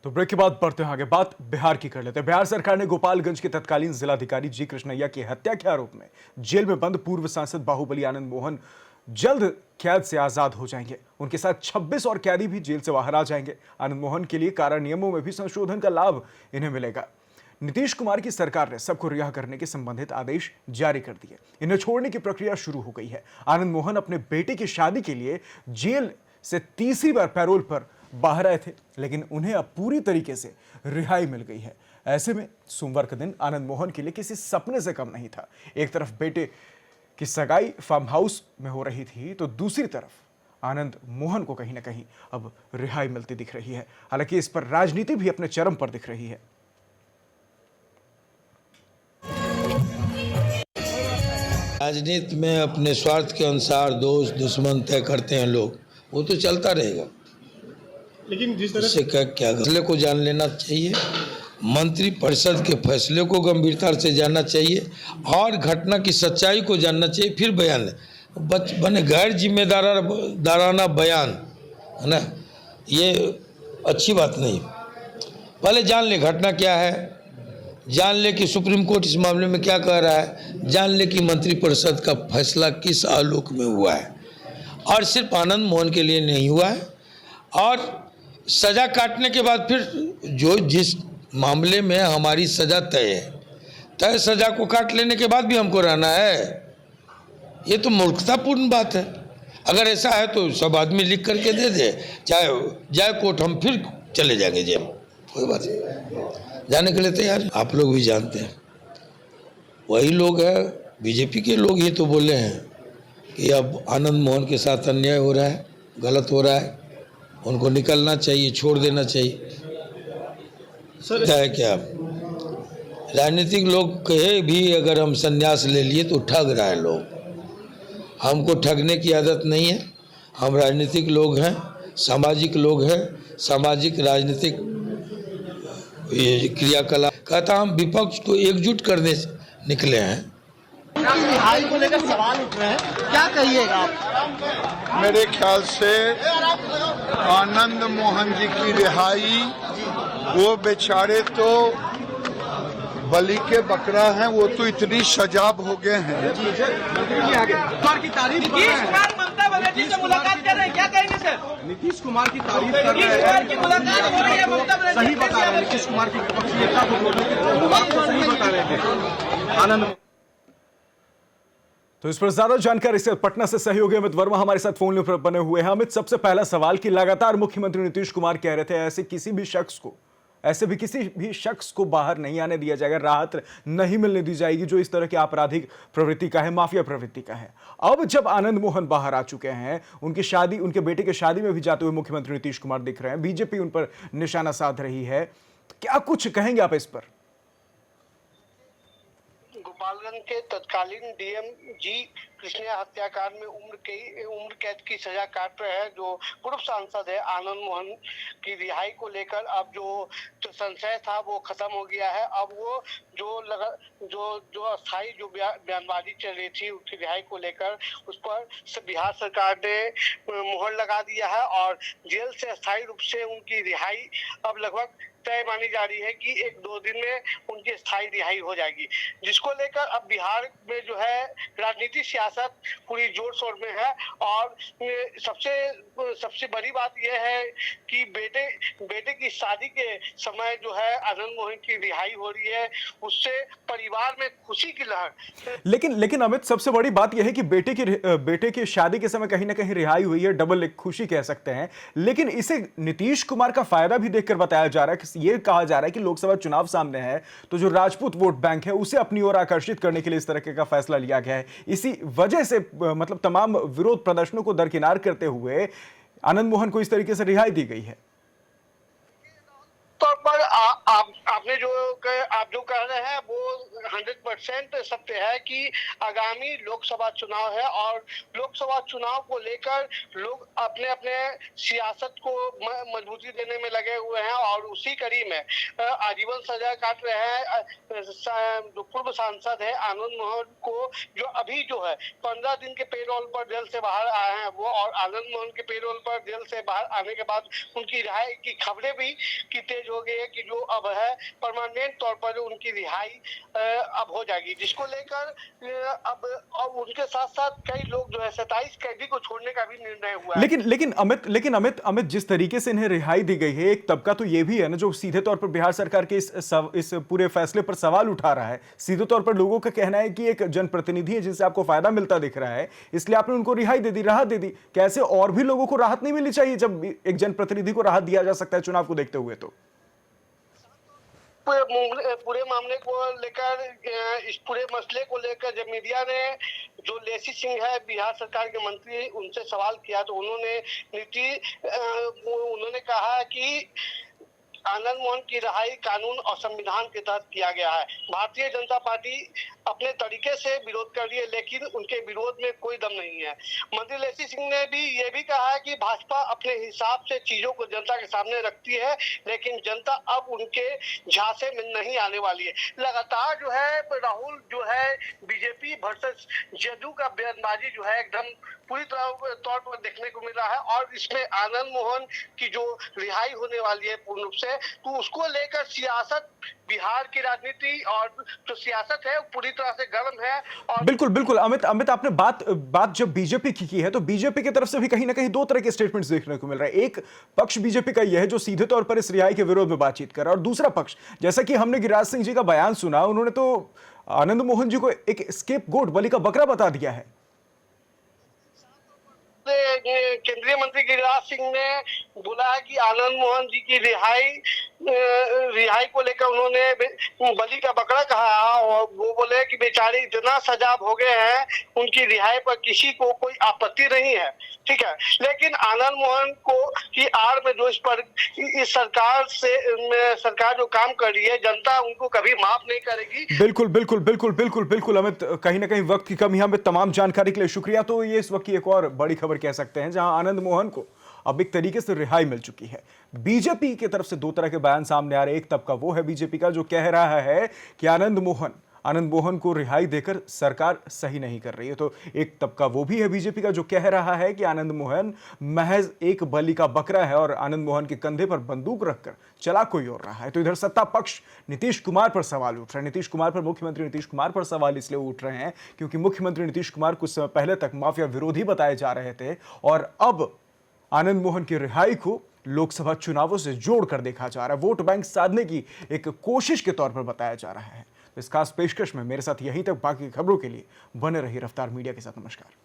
तो ब्रेक के बाद बढ़ते हैं आगे, बात बिहार की कर लेते हैं। बिहार सरकार ने गोपालगंज के तत्कालीन जिलाधिकारी जी कृष्णैया की हत्या के आरोप में जेल में बंद पूर्व सांसद बाहुबली आनंद मोहन जल्द कैद से आजाद हो जाएंगे। उनके साथ 26 और कैदी भी जेल से बाहर आ जाएंगे। आनंद मोहन के लिए कारा नियमों में भी संशोधन का लाभ इन्हें मिलेगा। नीतीश कुमार की सरकार ने सबको रिहा करने के संबंधित आदेश जारी कर दिए। इन्हें छोड़ने की प्रक्रिया शुरू हो गई है। आनंद मोहन अपने बेटे की शादी के लिए जेल से तीसरी बार पैरोल पर बाहर आए थे, लेकिन उन्हें अब पूरी तरीके से रिहाई मिल गई है। ऐसे में सोमवार के दिन आनंद मोहन के लिए किसी सपने से कम नहीं था। एक तरफ बेटे की सगाई फार्म हाउस में हो रही थी, तो दूसरी तरफ आनंद मोहन को कहीं ना कहीं अब रिहाई मिलती दिख रही है। हालांकि इस पर राजनीति भी अपने चरम पर दिख रही है। राजनीति में अपने स्वार्थ के अनुसार दोस्त दुश्मन तय करते हैं लोग, वो तो चलता रहेगा। लेकिन जिस तरह से क्या फैसले को जान लेना चाहिए, मंत्रिपरिषद के फैसले को गंभीरता से जानना चाहिए और घटना की सच्चाई को जानना चाहिए, फिर बयान बने। गैर जिम्मेदाराना बयान है ना, ये अच्छी बात नहीं। पहले जान ले घटना क्या है, जान ले कि सुप्रीम कोर्ट इस मामले में क्या कह रहा है, जान ले कि मंत्रिपरिषद का फैसला किस आलोक में हुआ है। और सिर्फ आनंद मोहन के लिए नहीं हुआ है, और सज़ा काटने के बाद फिर जो जिस मामले में हमारी सज़ा तय है, तय सज़ा को काट लेने के बाद भी हमको रहना है, ये तो मूर्खतापूर्ण बात है। अगर ऐसा है तो सब आदमी लिख करके दे दे, चाहे जाए कोर्ट, हम फिर चले जाएंगे जेल, कोई बात नहीं, जाने के लिए तैयार। आप लोग भी जानते हैं, वही लोग हैं, बीजेपी के लोग ही तो बोले हैं कि अब आनंद मोहन के साथ अन्याय हो रहा है, गलत हो रहा है, उनको निकलना चाहिए, छोड़ देना चाहिए। सर है क्या, राजनीतिक लोग कहे भी अगर हम संन्यास ले लिए तो ठग रहा है लोग। हमको ठगने की आदत नहीं है। हम राजनीतिक लोग हैं, सामाजिक लोग हैं, सामाजिक राजनीतिक क्रियाकलाप कहता, हम विपक्ष को एकजुट करने से निकले हैं। रिहाई को लेकर सवाल उठ रहे हैं, क्या कहिएगा आप? मेरे ख्याल से आनंद मोहन जी की रिहाई, वो बेचारे तो बलि के बकरा हैं, वो तो इतनी सजाब हो गए हैं। की तारीफ कर रहे हैं, ममता बनर्जी से मुलाकात कर रहे हैं, क्या कहेंगे सर? नीतीश कुमार की तारीफ कर रहे हैं, मुलाकात हो रही है, ममता बनर्जी सही बता रहे हैं, नीतीश कुमार की विपक्षीयता को बात को सही बता रहे थे आनंद। तो इस पर ज्यादा जानकारी से पटना से सहयोगी अमित वर्मा हमारे साथ फोन पर बने हुए हैं। अमित, सबसे पहला सवाल कि लगातार मुख्यमंत्री नीतीश कुमार कह रहे थे ऐसे किसी भी शख्स को बाहर नहीं आने दिया जाएगा, राहत नहीं मिलने दी जाएगी जो इस तरह की आपराधिक प्रवृत्ति का है, माफिया प्रवृत्ति का है। अब जब आनंद मोहन बाहर आ चुके हैं, उनकी शादी, उनके बेटे की शादी में भी जाते हुए मुख्यमंत्री नीतीश कुमार दिख रहे हैं, बीजेपी उन पर निशाना साध रही है, क्या कुछ कहेंगे आप इस पर? गोपालगंज के तत्कालीन डीएम जी कृष्णैया हत्याकांड में उम्र कैद की सजा काट रहे हैं जो पूर्व सांसद है आनंद मोहन की रिहाई को लेकर अब जो संशय था वो खत्म हो गया है। अब वो जो अस्थायी जो बयानबाजी चल रही थी उसकी रिहाई को लेकर, उस पर बिहार सरकार ने मुहर लगा दिया है और जेल से अस्थायी रूप से उनकी रिहाई अब लगभग तय मानी जा रही है कि 1-2 दिन में उनकी स्थायी रिहाई हो जाएगी, जिसको लेकर अब बिहार में जो है राजनीतिक सियासत पूरी जोर शोर में है। और सबसे बड़ी बात यह है कि बेटे की शादी के समय जो है आनंद मोहन की रिहाई हो रही है, उससे परिवार में खुशी की लहर। लेकिन अमित, सबसे बड़ी बात यह है कि बेटे की शादी के समय कहीं ना कहीं रिहाई हुई है, डबल एक खुशी कह सकते हैं। लेकिन इसे नीतीश कुमार का फायदा भी देखकर बताया जा रहा है, ये कहा जा रहा है कि लोकसभा चुनाव सामने है, तो जो राजपूत वोट बैंक है उसे अपनी ओर आकर्षित करने के लिए इस तरह का फैसला लिया गया है। इसी वजह से मतलब तमाम विरोध प्रदर्शनों को दरकिनार करते हुए आनंद मोहन को इस तरीके से रिहाई दी गई है। तौर पर आप जो कह रहे हैं वो 100% 100% सत्य है कि आगामी लोकसभा चुनाव है और लोकसभा चुनाव को लेकर लोग अपने अपने सियासत को मजबूती देने में लगे हुए हैं और उसी कड़ी में आजीवन सजा काट रहे हैं जो पूर्व सांसद है आनंद मोहन को, जो अभी जो है 15 दिन के पेरोल पर जेल से बाहर आए हैं वो, और आनंद मोहन के पेरोल पर जेल से बाहर आने के बाद उनकी रिहाई की खबरें भी की तेज हो गई है कि जो अब है परमानेंट तौर पर उनकी रिहाई अब हो जाएगी, जिसको लेकर अब उनके साथ साथ कई लोग जो है 27 कैदी को छोड़ने का भी निर्णय हुआ है। लेकिन अमित जिस तरीके से इन्हें रिहाई दी गई है, एक तबका तो ये भी है ना जो सीधे तौर पर बिहार सरकार के इस पूरे फैसले पर सवाल उठा रहा है। सीधे तौर पर लोगों का कहना है कि एक जनप्रतिनिधि है जिनसे आपको फायदा मिलता दिख रहा है, इसलिए आपने उनको रिहाई दे दी, राहत दे दी। कैसे और भी लोगों को राहत नहीं मिलनी चाहिए जब एक जनप्रतिनिधि को राहत दिया जा सकता है चुनाव को देखते हुए? तो पूरे मामले को लेकर, इस पूरे मसले को लेकर जब मीडिया ने जो लेसी सिंह है बिहार सरकार के मंत्री उनसे सवाल किया तो उन्होंने कहा कि आनंद मोहन की रिहाई कानून और संविधान के तहत किया गया है। भारतीय जनता पार्टी अपने तरीके से विरोध कर रही है लेकिन उनके विरोध में कोई दम नहीं है। मंत्री लेसी सिंह ने भी ये भी कहा है कि भाजपा अपने हिसाब से चीजों को जनता के सामने रखती है लेकिन जनता अब उनके झांसे में नहीं आने वाली है। लगातार जो है राहुल जो है बीजेपी वर्सेस जदयू का बयानबाजी जो है एकदम पूरी तौर पर देखने को मिल रहा है और इसमें आनंद मोहन की जो रिहाई होने वाली है पूर्ण रूप से, तो उसको लेकर सियासत, बिहार की राजनीति और जो सियासत है वो पूरी तरह से गर्म है। और बिल्कुल अमित आपने बात जब बीजेपी की है तो बीजेपी की तरफ से भी कहीं ना कहीं दो तरह के स्टेटमेंट्स देखने को मिल रहे हैं। एक पक्ष बीजेपी का यह है जो सीधे तौर पर इस रिहाई के विरोध में बातचीत कर रहा है, और दूसरा पक्ष जैसा कि हमने गिरिराज सिंह जी का बयान सुना, उन्होंने तो आनंद मोहन जी को एक स्केपगोट, बलि का बकरा बता दिया है। केंद्रीय मंत्री गिरिराज सिंह ने बोला है कि आनंद मोहन जी की रिहाई को लेकर उन्होंने बलि का बकरा कहा और वो बोले कि बेचारे इतना सजा भोगे हैं, उनकी रिहाई पर किसी को कोई आपत्ति नहीं है, ठीक है, लेकिन आनंद मोहन को की आड़ में जो इस सरकार जो काम कर रही है जनता उनको कभी माफ नहीं करेगी। बिल्कुल अमित, कहीं ना कहीं वक्त की कमी है। हमें तमाम जानकारी के लिए शुक्रिया। तो ये इस वक्त की एक और बड़ी खबर कह सकते हैं जहां आनंद मोहन को अब एक तरीके से रिहाई मिल चुकी है। बीजेपी की तरफ से दो तरह के बयान सामने आ रहे हैं। एक तबका वो है बीजेपी का जो कह रहा है कि आनंद मोहन को रिहाई देकर सरकार सही नहीं कर रही है, तो एक तबका वो भी है बीजेपी का जो कह रहा है कि आनंद मोहन महज एक बलि का बकरा है और आनंद मोहन के कंधे पर बंदूक रखकर चला कोई और रहा है। तो इधर सत्ता पक्ष नीतीश कुमार पर सवाल उठ रहे हैं। नीतीश कुमार पर, मुख्यमंत्री नीतीश कुमार पर सवाल इसलिए उठ रहे हैं क्योंकि मुख्यमंत्री नीतीश कुमार कुछ समय पहले तक माफिया विरोधी बताए जा रहे थे और अब आनंद मोहन की रिहाई को लोकसभा चुनावों से जोड़कर देखा जा रहा है, वोट बैंक साधने की एक कोशिश के तौर पर बताया जा रहा है। इस खास पेशकश में मेरे साथ यहीं तक। बाकी खबरों के लिए बने रहिए रफ्तार मीडिया के साथ। नमस्कार।